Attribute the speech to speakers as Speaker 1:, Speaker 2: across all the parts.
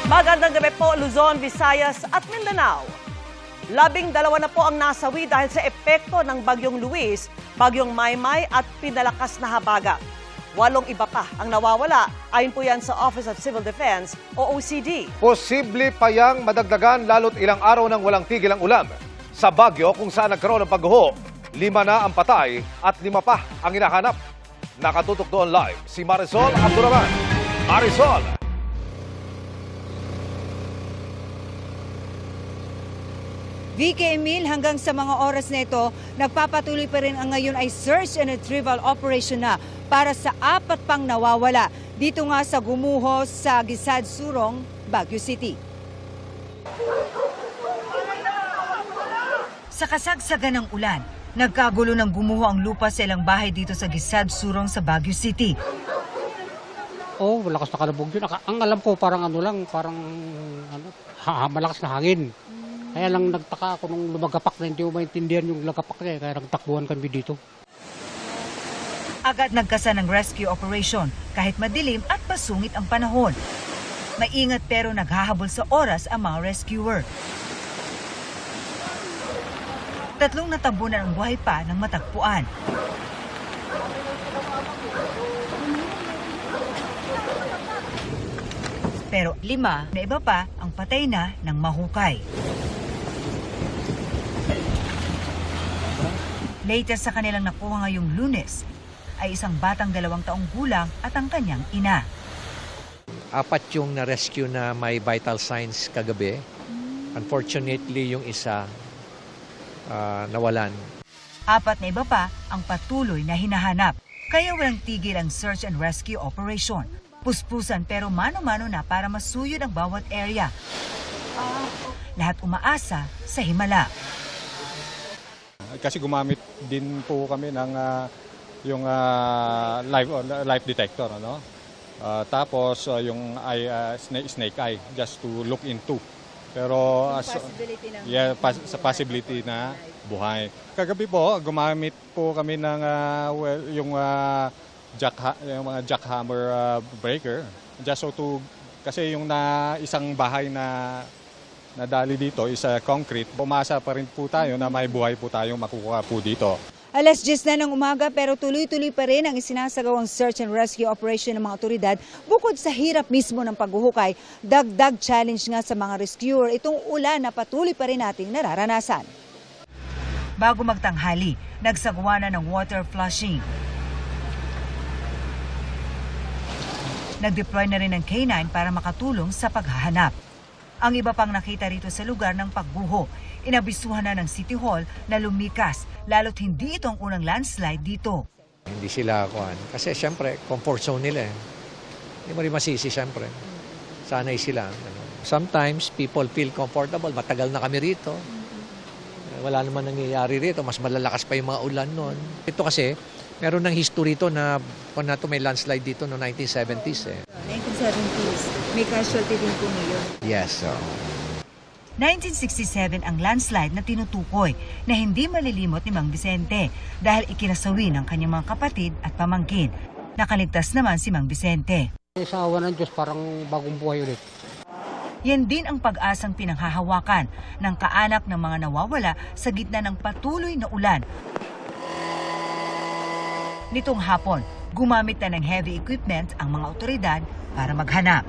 Speaker 1: Magandang gabi po, Luzon, Visayas at Mindanao. 12 na po ang nasawi dahil sa epekto ng Bagyong Luis, Bagyong Maymay at pinalakas na habagat. 8 iba pa ang nawawala, ayon po yan sa Office of Civil Defense o OCD.
Speaker 2: Posible pa yang madagdagan lalo't ilang araw nang walang tigil ang ulan. Sa Bagyo kung saan nagkaroon ng pagguho, 5 na ang patay at 5 pa ang hinahanap. Nakatutok doon live si Marisol Abduraman. Marisol!
Speaker 3: VK Emil, hanggang sa mga oras na ito, nagpapatuloy pa rin ang ngayon ay search and retrieval operation na para sa 4 pang nawawala. Dito nga sa Gumuho sa Gisad Surong, Baguio City. Sa kasagsagan ng ulan, nagkagulo ng gumuho ang lupa sa ilang bahay dito sa Gisad Surong sa Baguio City.
Speaker 4: Oh, malakas na kalabog yun. Ang alam ko parang malakas na hangin. Kaya lang nagtaka ako nung lumagapak na hindi ko maintindihan yung lagapak niya. Kaya nagtakbuhan kami dito.
Speaker 3: Agad nagkasa ng rescue operation kahit madilim at pasungit ang panahon. Maingat pero naghahabol sa oras ang mga rescuer. 3 natabunan ang buhay pa ng matagpuan. Pero 5 na iba pa ang patay na ng mahukay. Latest sa kanilang nakuha ngayong Lunes ay isang batang 2 taong gulang at ang kanyang ina.
Speaker 5: 4 yung na-rescue na may vital signs kagabi. Unfortunately, yung isa nawalan.
Speaker 3: 4 na iba pa ang patuloy na hinahanap. Kaya walang tigil ang search and rescue operation. Puspusan pero mano-mano na para masuyod ang bawat area. Lahat umaasa sa himala.
Speaker 6: Kasi gumamit din po kami ng yung live detector, ano? Tapos yung snake eye just to look into. Pero sa possibility na buhay. Kagabi po gumamit po kami ng yung mga jackhammer breaker just so to kasi yung isang bahay na nadali dito is concrete. Pumasa pa rin po tayo na may buhay po tayong makukuha po dito.
Speaker 3: Alas 10 na ng umaga pero tuloy-tuloy pa rin ang isinasagawang search and rescue operation ng mga otoridad. Bukod sa hirap mismo ng paghuhukay, dagdag challenge nga sa mga rescuer itong ulan na patuloy pa rin nating nararanasan. Bago magtanghali, nagsagawa na ng water flushing. Nag-deploy na rin ng K9 para makatulong sa paghahanap. Ang iba pang nakita rito sa lugar ng pagguho, inabisuhan na ng City Hall na lumikas, lalo't hindi ito ang unang landslide dito.
Speaker 5: Hindi sila kuhan. Kasi siyempre, comfort zone nila eh. Hindi mo rin masisi siyempre. Sanay sila. Sometimes, people feel comfortable. Matagal na kami rito. Wala naman nangyayari rito. Mas malalakas pa yung mga ulan noon. Ito kasi, meron ng history to na may landslide dito noong 1970s eh.
Speaker 3: 1970s, may casualty din po ngayon.
Speaker 5: Yes,
Speaker 3: 1967 ang landslide na tinutukoy na hindi malilimot ni Mang Vicente dahil ikinasawi ng kanyang mga kapatid at pamangkin. Nakaligtas naman si Mang Vicente.
Speaker 4: Sa awa ng Diyos, parang bagong buhay ulit.
Speaker 3: Yan din ang pag-asang pinanghahawakan ng kaanak ng mga nawawala sa gitna ng patuloy na ulan. Nitong hapon, gumamit na ng heavy equipment ang mga otoridad para maghanap.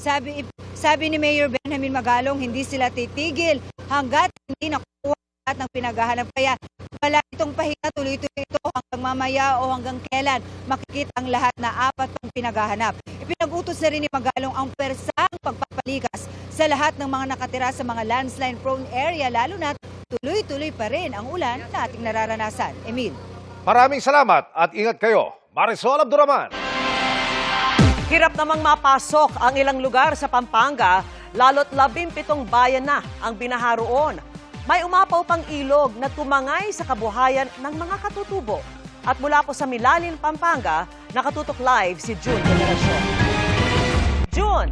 Speaker 3: Sabi ni Mayor Benjamin Magalong, hindi sila titigil hanggat hindi nakuha lahat ng pinaghahanap. Kaya wala itong pahinga, tuloy-tuloy ito hanggang mamaya o hanggang kailan makikita ang lahat na 4 pang pinaghahanap. Ipinag-utos na rin ni Magalong ang persang pagpapalikas sa lahat ng mga nakatira sa mga landslide-prone area, lalo na tuloy-tuloy pa rin ang ulan na ating nararanasan. Emil.
Speaker 2: Maraming salamat at ingat kayo. Marisol Abduraman.
Speaker 1: Hirap namang mapasok ang ilang lugar sa Pampanga, lalo't 17 bayan na ang binaha roon. May umapaw pang ilog na tumangay sa kabuhayan ng mga katutubo. At mula po sa Milalin, Pampanga, nakatutok live si June Generacion. June!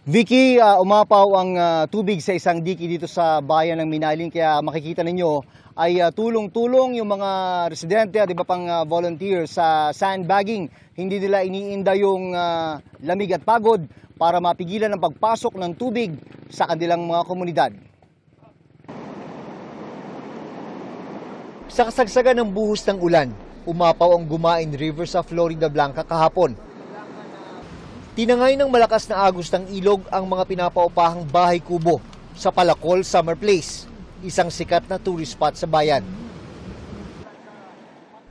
Speaker 7: Vicky, umapaw ang tubig sa isang diki dito sa bayan ng Minalin, kaya makikita ninyo ay tulong-tulong yung mga residente at iba pang volunteer sa sandbagging. Hindi nila iniinda yung lamig at pagod para mapigilan ang pagpasok ng tubig sa kanilang mga komunidad. Sa kasagsagan ng buhos ng ulan, umapaw ang Gumain River sa Florida Blanca kahapon. Tinangay ng malakas na agos ng ilog ang mga pinapaupahang bahay kubo sa Palacol Summer Place, isang sikat na tourist spot sa bayan.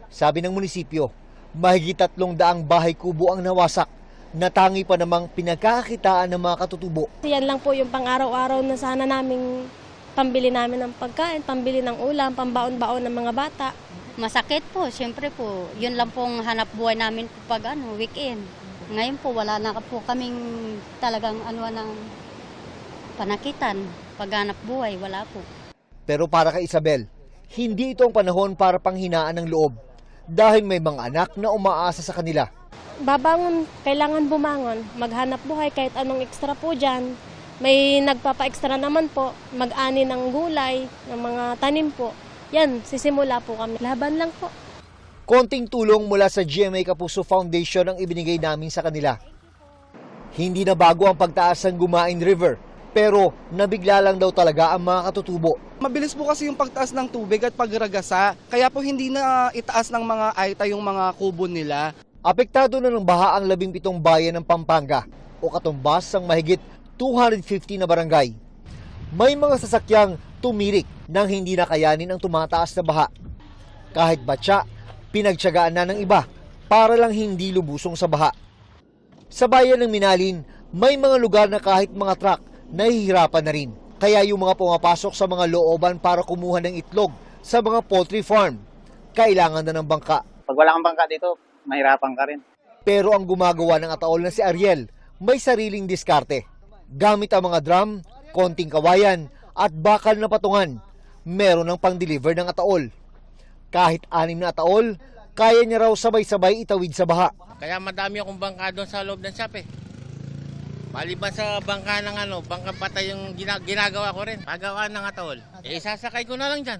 Speaker 7: Sabi ng munisipyo, mahigit 300 bahay kubo ang nawasak, na tangi pa namang pinagkakakitaan ng mga katutubo.
Speaker 8: Yan lang po yung pang-araw-araw na sana naming pambili namin ng pagkain, pambili ng ulam, pambaon-baon ng mga bata.
Speaker 9: Masakit po, siyempre po. Yun lang pong hanap buhay namin pag weekend. Ngayon po, wala na po kaming talagang ng panakitan. Paghanap buhay, wala po.
Speaker 7: Pero para kay Isabel, hindi ito ang panahon para panghinaan ng loob dahil may mga anak na umaasa sa kanila.
Speaker 8: Babangon, kailangan bumangon, maghanap buhay kahit anong extra po dyan. May nagpapa-extra naman po, mag-ani ng gulay, ng mga tanim po. Yan, sisimula po kami. Laban lang po.
Speaker 7: Konting tulong mula sa GMA Kapuso Foundation ang ibinigay namin sa kanila. Hindi na bago ang pagtaas ng Gumain River, pero nabigla lang daw talaga ang mga katutubo.
Speaker 10: Mabilis po kasi yung pagtaas ng tubig at pagragasa, kaya po hindi na itaas ng mga Aita yung mga kubo nila.
Speaker 7: Apektado na ng baha ang 17 bayan ng Pampanga o katumbas ng mahigit 250 na barangay. May mga sasakyang tumirik nang hindi na kayanin ang tumataas na baha. Kahit batya, pinagtiyagaan na ng iba para lang hindi lubusong sa baha. Sa bayan ng Minalin, may mga lugar na kahit mga truck nahihirapan na rin. Kaya yung mga pumapasok sa mga looban para kumuha ng itlog sa mga poultry farm, kailangan na ng bangka.
Speaker 11: Pag wala kang bangka dito, mahirapan ka rin.
Speaker 7: Pero ang gumagawa ng ataol na si Ariel, may sariling diskarte. Gamit ang mga drum, konting kawayan at bakal na patungan, meron ng pang-deliver ng ataol. Kahit 6 na ataol, kaya niya raw sabay-sabay itawid sa baha.
Speaker 12: Kaya madami akong bangka doon sa loob ng shop eh. Maliban sa bangka ng bangkang patay yung ginagawa ko rin. Pagawaan ng ataol. Sasakay ko na lang dyan.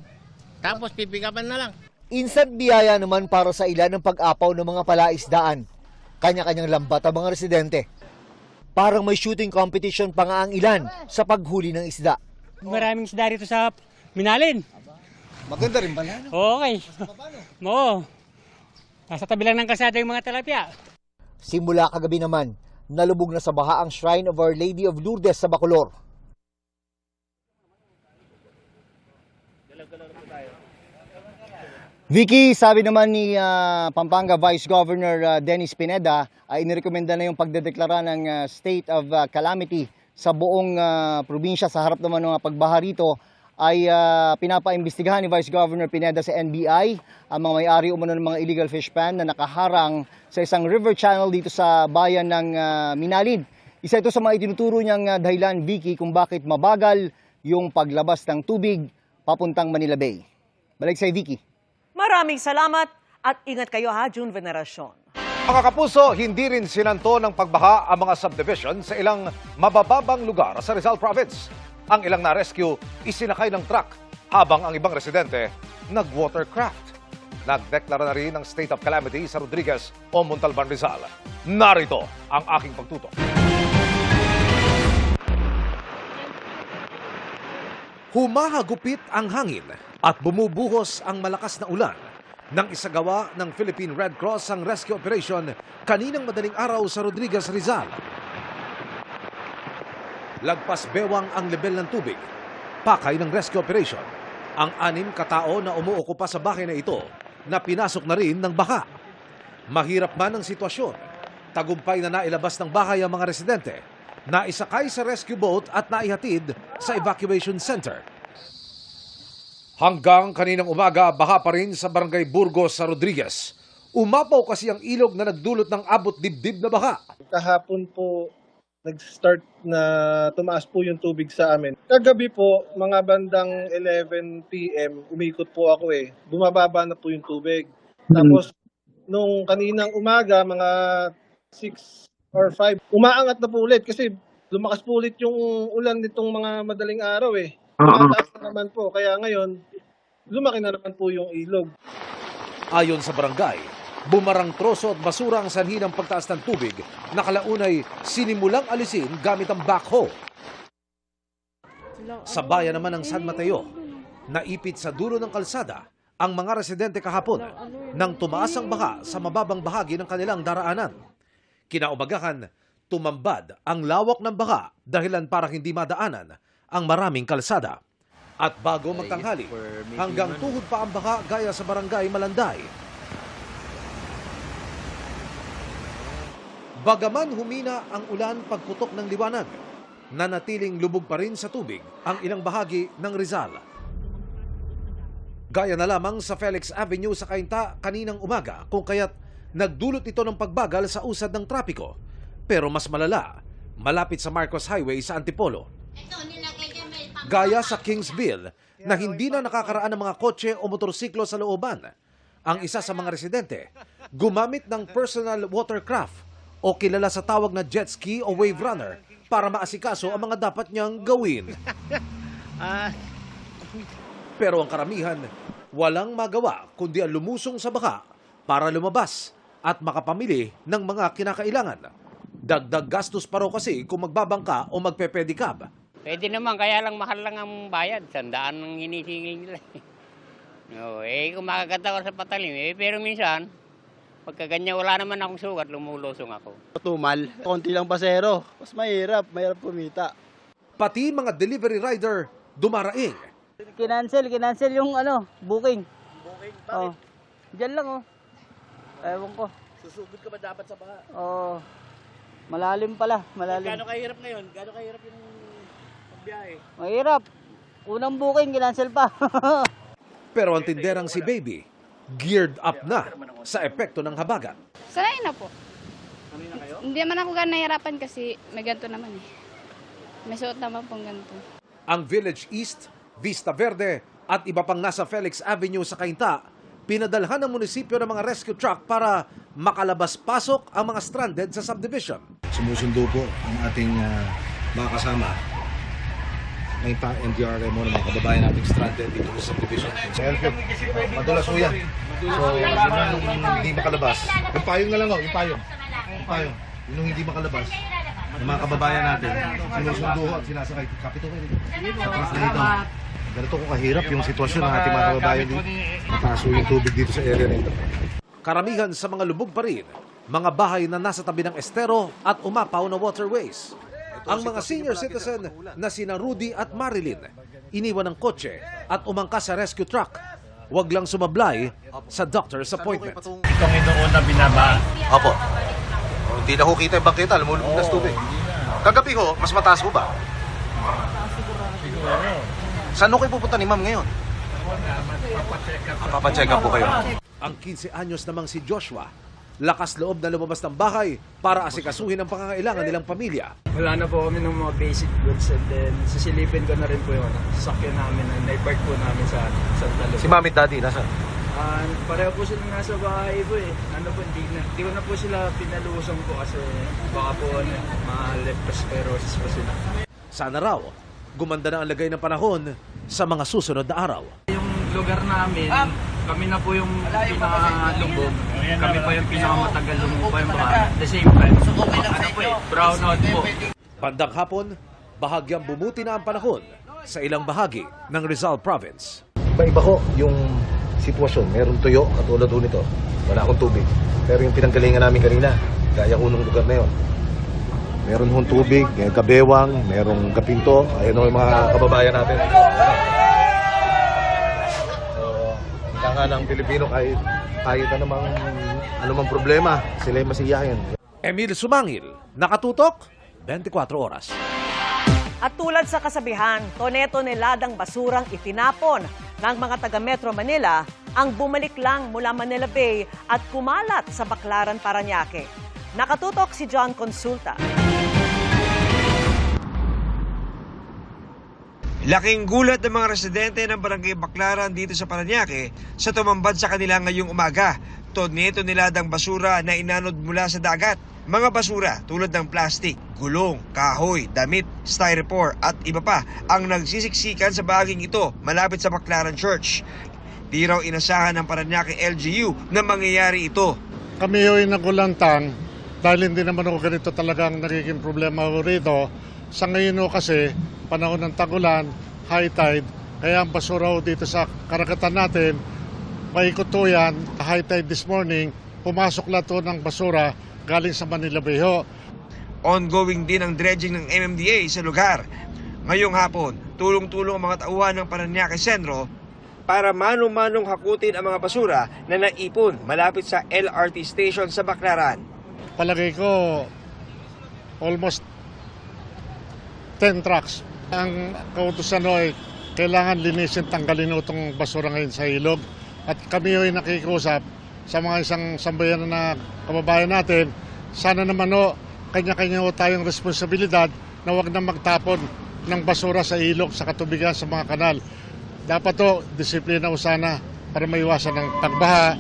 Speaker 12: Tapos pipigapan na lang.
Speaker 7: Instant biyaya naman para sa ilan ng pag-apaw ng mga palaisdaan. Kanya-kanyang lambat ang mga residente. Parang may shooting competition pa nga ang ilan sa paghuli ng isda.
Speaker 4: Maraming isda rito sa Minalin.
Speaker 7: Maganda rin ba na?
Speaker 4: Okay. Oo. Nasa tabi lang ng kalsada yung mga tilapia.
Speaker 7: Simula kagabi naman, nalubog na sa baha ang Shrine of Our Lady of Lourdes sa Bacolor. Vicky, sabi naman ni Pampanga Vice Governor Dennis Pineda ay inirekomenda na yung pagdedeklara ng state of calamity sa buong probinsya sa harap naman ng pagbaha rito. Ay pinapaimbestigahan ni Vice Governor Pineda sa NBI ang mga may-ari umano ng mga illegal fish pan na nakaharang sa isang river channel dito sa bayan ng Minalin. Isa ito sa mga itinuturo niyang dahilan, Vicky, kung bakit mabagal yung paglabas ng tubig papuntang Manila Bay. Balik sa Vicky.
Speaker 1: Maraming salamat at ingat kayo ha, June Veneracion.
Speaker 2: Mga kapuso, hindi rin sinanto ng pagbaha ang mga subdivision sa ilang mabababang lugar sa Rizal Province. Ang ilang na-rescue, isinakay ng truck, habang ang ibang residente, nag-watercraft. Nagdeklara na rin ng state of calamity sa Rodriguez o Montalban, Rizal. Narito ang aking pagtutok. Humahagupit ang hangin at bumubuhos ang malakas na ulan nang isagawa ng Philippine Red Cross ang rescue operation kaninang madaling araw sa Rodriguez, Rizal. Lagpas bewang ang level ng tubig. Pakay ng rescue operation. Ang 6 katao na umuokupa sa bahay na ito na pinasok na rin ng baha. Mahirap man ang sitwasyon. Tagumpay na nailabas ng bahay ang mga residente. Naisakay sa rescue boat at naihatid sa evacuation center. Hanggang kaninang umaga, baha pa rin sa Barangay Burgos sa Rodriguez. Umapaw kasi ang ilog na nagdulot ng abot dibdib na baha.
Speaker 13: Kahapon po, nag-start na tumaas po yung tubig sa amin. Kagabi po, mga bandang 11 p.m., umikot po ako Bumababa na po yung tubig. Tapos, nung kaninang umaga, mga 6 or 5, umaangat na po ulit kasi lumakas po ulit yung ulan nitong mga madaling araw eh. Tumataas na naman po, kaya ngayon, lumaki na naman po yung ilog.
Speaker 2: Ayon sa barangay, bumarang troso at basura ang sanhi ng pagtaas ng tubig na kalaunay sinimulang alisin gamit ang backhoe. Sa bayan naman ng San Mateo, naipit sa dulo ng kalsada ang mga residente kahapon nang tumaas ang baha sa mababang bahagi ng kanilang daraanan. Kinaumagahan, tumambad ang lawak ng baha dahilan para hindi madaanan ang maraming kalsada. At bago magtanghali, hanggang tuhod pa ang baha gaya sa barangay Malanday. Bagaman humina ang ulan pagputok ng liwanag, nanatiling lubog pa rin sa tubig ang ilang bahagi ng Rizal. Gaya na lamang sa Felix Avenue sa Cainta kaninang umaga kung kaya't nagdulot ito ng pagbagal sa usad ng trapiko. Pero mas malala, malapit sa Marcos Highway sa Antipolo. Gaya sa Kingsville na hindi na nakakaraan ng mga kotse o motorsiklo sa looban. Ang isa sa mga residente, gumamit ng personal watercraft o kilala sa tawag na jet ski o wave runner para maasikaso ang mga dapat niyang gawin. Pero ang karamihan, walang magawa kundi ang lumusong sa baha para lumabas at makapamili ng mga kinakailangan. Dagdag gastos pa raw kasi kung magbabangka o magpepedicab.
Speaker 14: Pwede naman, kaya lang mahal lang ang bayad. 100 ang hinisingil nila. Kung makakatawa sa patalim, pero minsan, pagka ganyan wala naman akong sugat, lumulusong ako.
Speaker 15: Tumal, konti lang pasero. Mas mahirap kumita.
Speaker 2: Pati mga delivery rider dumaraing.
Speaker 15: Kinancel yung booking. Booking? Bakit? Diyan lang Ewan ko.
Speaker 16: Susugod ka ba dapat sa baha?
Speaker 15: Malalim pala, malalim.
Speaker 16: Gano'ng kahirap ngayon? Gano'ng kahirap yung pagbiyahe?
Speaker 15: Mahirap. Unang booking, kinancel pa.
Speaker 2: Pero ang tinderang si Baby, geared up na sa epekto ng habagat.
Speaker 17: Sanay na po. Hindi naman ako gano'n nahihirapan kasi may ganito naman May suot naman pong ganito.
Speaker 2: Ang Village East, Vista Verde at iba pang nasa Felix Avenue sa Cainta, pinadalhan ng munisipyo ng mga rescue truck para makalabas-pasok ang mga stranded sa subdivision.
Speaker 18: Sumusundo po ang ating mga kasama. May pa-NDRMO ng mga kababayan nating stranded dito sa subdivision. Madulas po yan. So, yung hindi makalabas. Yung payong na lang yung payong. Yung payong. Yung hindi makalabas. Yung mga kababayan natin, sinusundo at sinasakay. Kapito kayo dito. Ganito ko kahirap yung sitwasyon ng ating mga kababayan dito. Mataso yung tubig dito sa area nito.
Speaker 2: Karamihan sa mga lubog pa rin, mga bahay na nasa tabi ng estero at umapaw na waterways. Ang mga senior citizen na sina Rudy at Marilyn, iniwan ng kotse at umangkas sa rescue truck. Huwag lang sumablay sa doctor's appointment.
Speaker 19: Itong inoon na binaba.
Speaker 18: Opo. Hindi na ho kita yung bangketa, lumulubog na sa tubig. Kagabi ho, mas mataas ho ba? Saan ho kayo pupunta ni ma'am ngayon? Papacheck up po kayo.
Speaker 2: Ang 15 anyos namang si Joshua, lakas loob na lumabas ng bahay para asikasuhin ang pangangailangan nilang pamilya.
Speaker 20: Wala na po kami ng mga basic goods and then sisilipin ko na rin po yung sasakyan namin na naipark po namin sa Talo.
Speaker 18: Si mami at daddy, nasaan?
Speaker 20: Pareho po silang nasa bahay po Hindi ko na po sila pinalusong po kasi baka po mga leptospirosis po sila.
Speaker 2: Sana raw, gumanda na ang lagay ng panahon sa mga susunod na araw.
Speaker 20: Yung lugar namin, kami na po yung pinakalubog. Kami pa yung pinakamatagal lumupa yung bahay. At the same time, brown out po.
Speaker 2: Bandang hapon, bahagyang bumuti na ang panahon sa ilang bahagi ng Rizal Province.
Speaker 18: Iba-iba ko yung sitwasyon. Meron tuyo, katulad ho nito. Wala akong tubig. Pero yung pinanggalingan namin kanina, gaya ko nung lugar na yun. Meron hong tubig, may kabewang, merong kapinto. Ayun ho yung mga kababayan natin. So, nga ng Pilipino kahit anumang problema, sila ay masiyahin.
Speaker 2: Emil Sumangil, nakatutok, 24 oras.
Speaker 1: At tulad sa kasabihan, tone-toneladang basurang itinapon ng mga taga Metro Manila ang bumalik lang mula Manila Bay at kumalat sa Baclaran, Parañaque. Nakatutok si John Consulta.
Speaker 21: Laking gulat ng mga residente ng Barangay Baclaran dito sa Parañaque sa tumambad sa kanila ngayong umaga. Tone-toneladang basura na inanod mula sa dagat. Mga basura tulad ng plastic, gulong, kahoy, damit, styrofoam at iba pa ang nagsisiksikan sa bahaging ito malapit sa Baclaran Church. Di raw inasahan ng Parañaque LGU na mangyayari ito.
Speaker 6: Kami ay nagulantang dahil hindi naman ako ganito talagang nagiging problema rito. Sa ngayon kasi panahon ng tagulan, high tide, kaya ang basura dito sa karagatan natin, paikot to yan, high tide this morning, pumasok lang to ng basura galing sa Manila Bay ho.
Speaker 21: Ongoing din ang dredging ng MMDA sa lugar. Ngayong hapon, tulong-tulong ang mga tauhan ng Parañaque Centro para manong-manong hakutin ang mga basura na naipon malapit sa LRT station sa Baclaran.
Speaker 6: Palagay ko, almost 10 trucks. Ang kautusan ay kailangan linisin, tanggalin itong basura ngayon sa ilog. At kami ay nakikiusap sa mga isang sambayan na kababayan natin, sana naman kanya-kanya tayong responsibilidad na huwag na magtapon ng basura sa ilog, sa katubigan, sa mga kanal. Dapat disiplina sana para maiwasan ng pagbaha.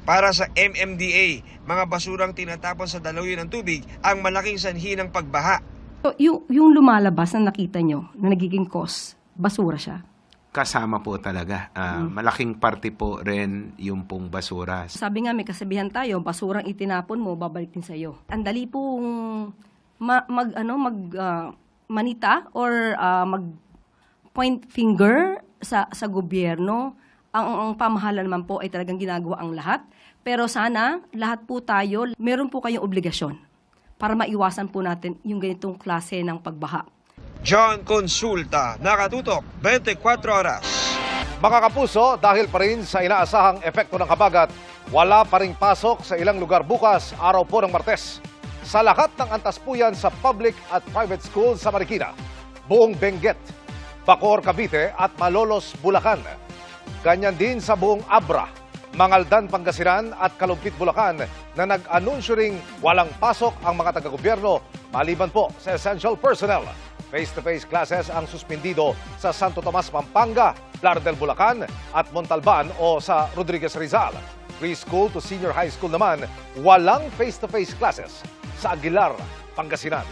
Speaker 21: Para sa MMDA, mga basurang tinatapon sa daloy ng tubig ang malaking sanhi ng pagbaha.
Speaker 22: So, yung lumalabas na nakita nyo, na nagiging cause, basura siya?
Speaker 23: Kasama po talaga. Malaking parte po rin yung pong basura.
Speaker 22: Sabi nga may kasabihan tayo, basurang itinapon mo, babalik din sa'yo. Ang dali pong manita or mag-point finger sa gobyerno. Ang pamahalaan naman po ay talagang ginagawa ang lahat. Pero sana, lahat po tayo, meron po kayong obligasyon para maiwasan po natin yung ganitong klase ng pagbaha.
Speaker 21: John Consulta, Nakatutok, 24 oras.
Speaker 2: Mga kapuso, dahil pa rin sa inaasahang epekto ng habagat, wala pa ring pasok sa ilang lugar bukas, araw po ng Martes. Sa lahat ng antaspuyan sa public at private schools sa Marikina, buong Benguet, Bacoor, Cavite at Malolos, Bulacan. Ganyan din sa buong Abra, Mangaldan, Pangasinan at Kalumpit, Bulacan na nag-anunsyo ring walang pasok ang mga taga-gobyerno maliban po sa essential personnel. Face-to-face classes ang suspindido sa Santo Tomas, Pampanga, Lardel, Bulacan at Montalban o sa Rodriguez, Rizal. Preschool to senior high school naman, walang face-to-face classes sa Aguilar, Pangasinan.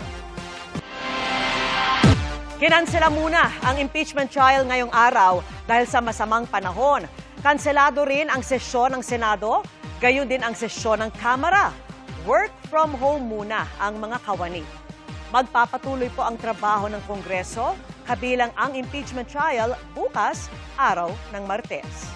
Speaker 1: Kinansela muna ang impeachment trial ngayong araw dahil sa masamang panahon. Kanselado rin ang sesyon ng Senado, gayon din ang sesyon ng Kamara. Work from home muna ang mga kawani. Magpapatuloy po ang trabaho ng Kongreso, kabilang ang impeachment trial bukas, araw ng Martes.